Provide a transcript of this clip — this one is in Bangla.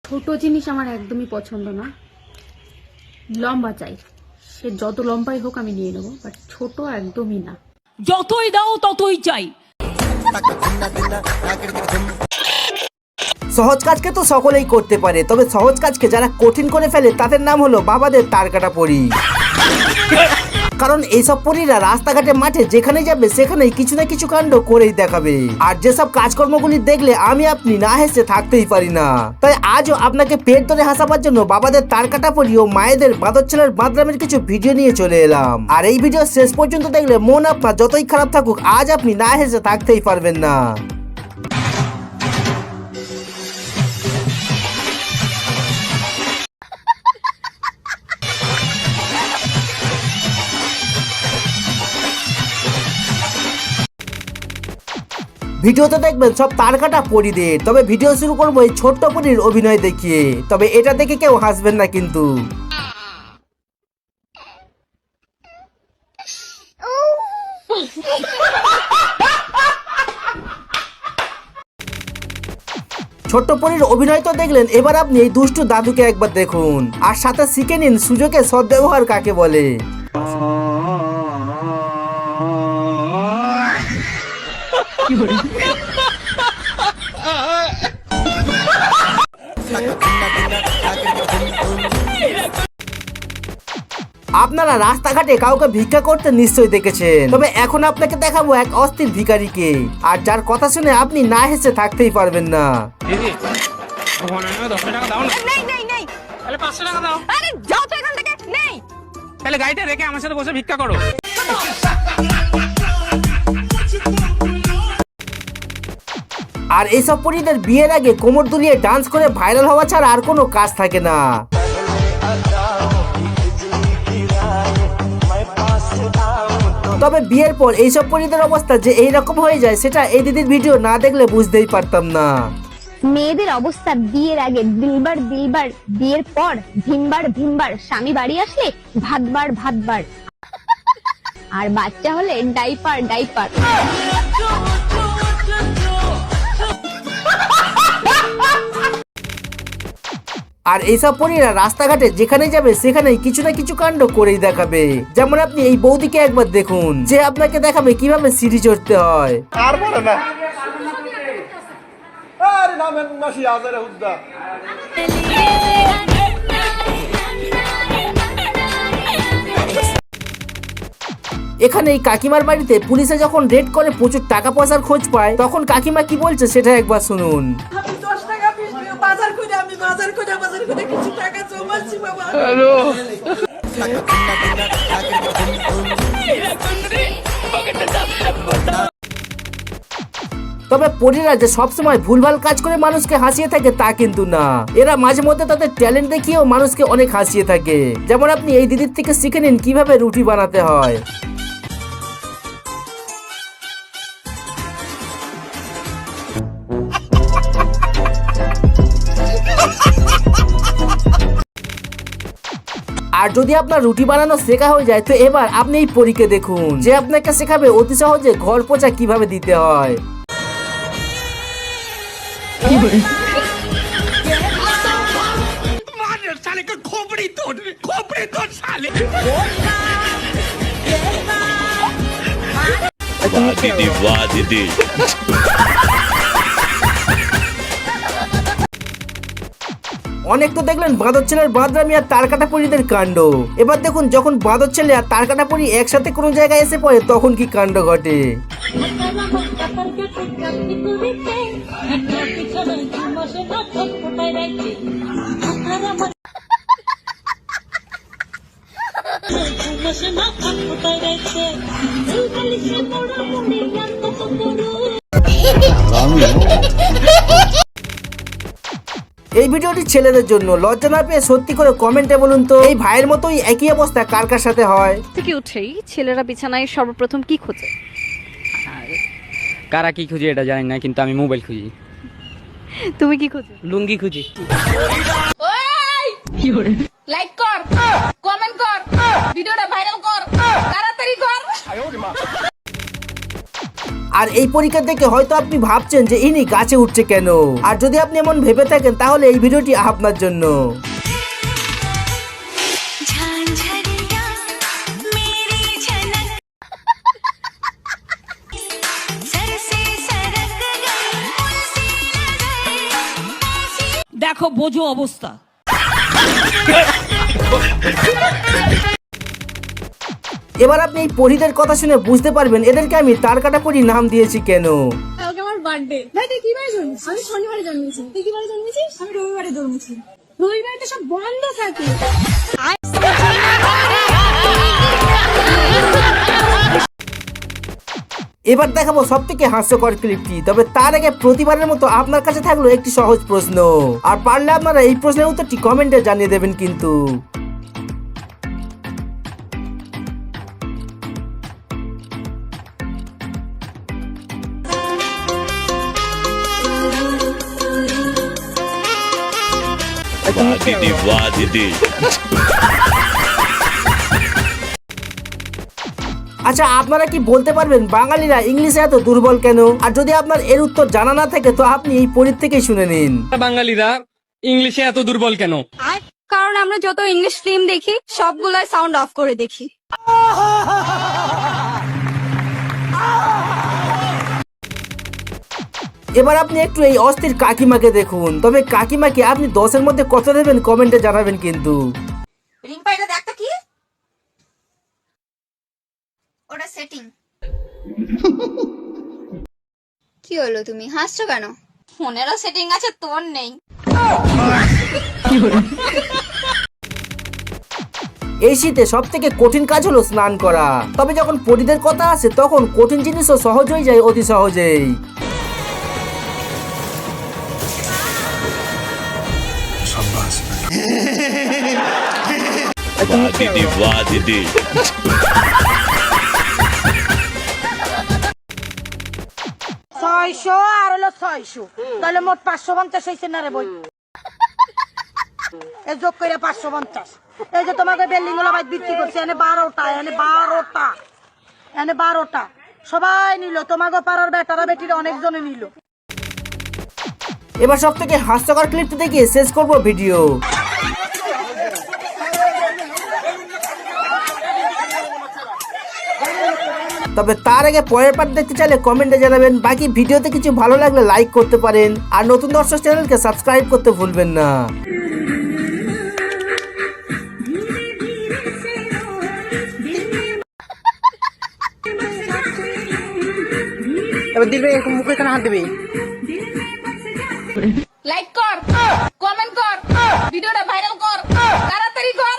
ছোট জিনিস আমার একদমই পছন্দ না, লম্বা চাই, সে যত লম্বাই হোক আমি নিয়ে নেবো, বাট ছোট একদমই না। যতই দাও ততই চাই। সহজ কাজকে তো সকলেই করতে পারে, তবে সহজ কাজকে যারা কঠিন করে ফেলে তাদের নাম হলো বাবাদের তার কাটা পরি। কারণ এইসব পরীরা রাস্তাঘাটে মাঠে যেখানে যাবে সেখানেই কিছু না কিছু কাণ্ড করেই দেখাবে। আর যেসব কাজকর্মগুলি দেখলে আমি আপনি না হেসে থাকতেই পারি না। তাই আজও আপনাকে পেট ধরে হাসাবার জন্য বাবাদের তার কাটা পরি ও মায়েদের বাঁদর ছেলের বাদরামের কিছু ভিডিও নিয়ে চলে এলাম। আর এই ভিডিও শেষ পর্যন্ত দেখলে মন আপনার যতই খারাপ থাকুক আজ আপনি না হেসে থাকতেই পারবেন না। ভিডিওতে দেখবেন সব তার কাটা পরীদের, তবে ভিডিও শুরু করবো এই ছোট্ট পরীর অভিনয় দেখিয়ে। তবে এটা দেখে কেউ হাসবেন না কিন্তু। ছোট্ট পরীর অভিনয় তো দেখলেন, এবার আপনি এই দুষ্টু দাদুকে একবার দেখুন আর সাথে শিখে নিন সুযোগে সদ্ব্যবহার কাকে বলে। আপনারা রাস্তাঘাটে কাউকে ভিক্ষা করতে নিশ্চয়ই দেখেছেন, তবে এখন আপনাকে দেখাবো এক অস্থির ভিখারিকে, আর যার কথা শুনে আপনি না হেসে থাকতেই পারবেন না। গাড়িটা রেখে আমার সাথে বসে ভিক্ষা করো। আর এইসব পরীদের বিয়ের আগে কোমর দুলিয়ে ডান্স করে ভাইরাল হওয়া ছাড়া আর কোনো কাজ থাকে না। তবে বিয়ের পর এইসব পরীদের অবস্থা যে এইরকম হয়ে যায় সেটা এই দিদির ভিডিও না দেখলে বুঝতেই পারতাম না। মেয়েদের অবস্থা বিয়ের আগে দিলবার দিলবার, বিয়ের পর ভিমবার ভিমবার, স্বামী বাড়ি আসলে ভাতবার ভাতবার, আর বাচ্চা হলে ডাইপার ডাইপার। আর এইসব পরীরা রাস্তাঘাটে যেখানে যাবে সেখানেই কিছু না কিছু কাণ্ড করেই দেখাবে। যেমন আপনি এই বৌদিকে একবার দেখুন, যে আপনাকে দেখাবে কিভাবে সিঁড়ি চড়তে হয়। এখানে এই কাকিমার বাড়িতে পুলিশে যখন রেড করে প্রচুর টাকা পয়সার খোঁজ পায়, তখন কাকিমা কি বলছে সেটা একবার শুনুন। তবে পরীরা যে সবসময় ভুলভাল কাজ করে মানুষকে হাসিয়ে থাকে তা কিন্তু না, এরা মাঝে মধ্যে তাদের ট্যালেন্ট দেখিয়েও মানুষকে অনেক হাসিয়ে থাকে। যেমন আপনি এই দিদির থেকে শিখে নিন কিভাবে রুটি বানাতে হয়। আর যদি আপনার রুটি বানানো শেখা হয়ে যায় তো এবার আপনি এই পরীকে দেখুন, যে আপনাকে শেখাবে অতি সহজে ঘর পোছা কিভাবে দিতে হয়। অনেক তো দেখলেন বাঁদর ছেলের বাদরামি আর তার কাটা পরীদের কাণ্ড। এবার দেখুন যখন বাঁদর ছেলে আর তার কাটা পরী একসাথে কোনো জায়গায় এসে পড়ে তখন কি কাণ্ড ঘটে। এই ভিডিওটি ছেলেদের জন্য, লজ্জা না পেয়ে সত্যি করে কমেন্টে বলুন তো এই ভাইয়ের মতোই একই অবস্থা কার কার সাথে হয়। থেকে উঠেই ছেলেরা বিছানায় সর্বপ্রথম কি খোঁজে? কারা কি খুঁজি এটা জানি না, কিন্তু আমি মোবাইল খুঁজি। তুমি কি খোঁজো? লুঙ্গি খুঁজি। লাইক কর, কমেন্ট কর, ভিডিওটা ভাইরাল কর, তাড়াতাড়ি কর। আর এই পরীক্ষা দেখে হয়তো আপনি ভাবছেন যে ইনি গাছে উঠছে কেন। আর যদি আপনি এমন ভেবে থাকেন তাহলে এই ভিডিওটি আপনার জন্য। দেখো বোঝো অবস্থা। এবার আপনি এই পরীদের কথা শুনে বুঝতে পারবেন এদেরকে আমি তারকাটা পরী নাম দিয়েছি কেন। আজকে আমার বার্থডে। ভাই তুই কি বারে জন্মেছিস? আমি শনিবারে জন্মেছি। তুই কি বারে জন্মেছিস? আমি রবিবারে জন্মেছি। রবিবারে তো সব বন্ধ থাকে। এবার দেখাবো সব থেকে হাস্যকর ক্লিপটি, তবে তার আগে প্রতিবারের মতো আপনার কাছে থাকলো একটি সহজ প্রশ্ন, আর পারলে আপনারা এই প্রশ্নের উত্তরটি কমেন্টে জানিয়ে দেবেন কিন্তু। আচ্ছা, আপনারা কি বলতে পারবেন বাঙালিরা ইংলিশে এত দুর্বল কেন? আর যদি আপনার এর উত্তর জানা না থাকে তো আপনি এই পরীর থেকেই শুনে নিন। বাঙালিরা ইংলিশে এত দুর্বল কেন? কারণ আমরা যত ইংলিশ ফিল্ম দেখি সবগুলাই সাউন্ড অফ করে দেখি। এবার আপনি একটু এই অস্থির কাকিমাকে দেখুন, তবে কাকিমাকে আপনি 10-এর মধ্যে কত দেবেন কমেন্টে জানাবেন কিন্তু। রিম্পা এটা দেখ তো কি? ওটা সেটিং। কি হলো, তুমি হাসছো কেন? ফোনেরও সেটিং আছে, তোর নেই। এই শীতে সব থেকে কঠিন কাজ হলো স্নান করা, তবে যখন পরীদের কথা আসে তখন কঠিন জিনিসও সহজ হয়ে যায় অতি সহজেই। ছয়শো আর হলো 600, তাহলে মোট 550 হয়েছে না রে বই। এই যোগ করে 550। এই যে তোমাকে বিল্ডিং গুলো ভাই বিক্রি করছে, এনে 12টা সবাই নিল। তোমাকে পাড়ার বেটারা বেটিরা অনেকজনে নিল। এবার সব থেকে হাস্যকর ক্লিপটি দেখিয়ে শেষ করব ভিডিও। তবে তার আগে পরের পার্ট দেখতে চাইলে কমেন্টে জানাবেন। বাকি ভিডিওতে কিছু ভালো লাগলে লাইক করতে পারেন, আর নতুন দর্শক চ্যানেলকে সাবস্ক্রাইব করতে ভুলবেন না। এবার দিবে মুখে কেন হাত দিবি? লাইক কর, কমেন্ট কর, ভিডিওটা ভাইরাল কর, তাড়াতাড়ি কর।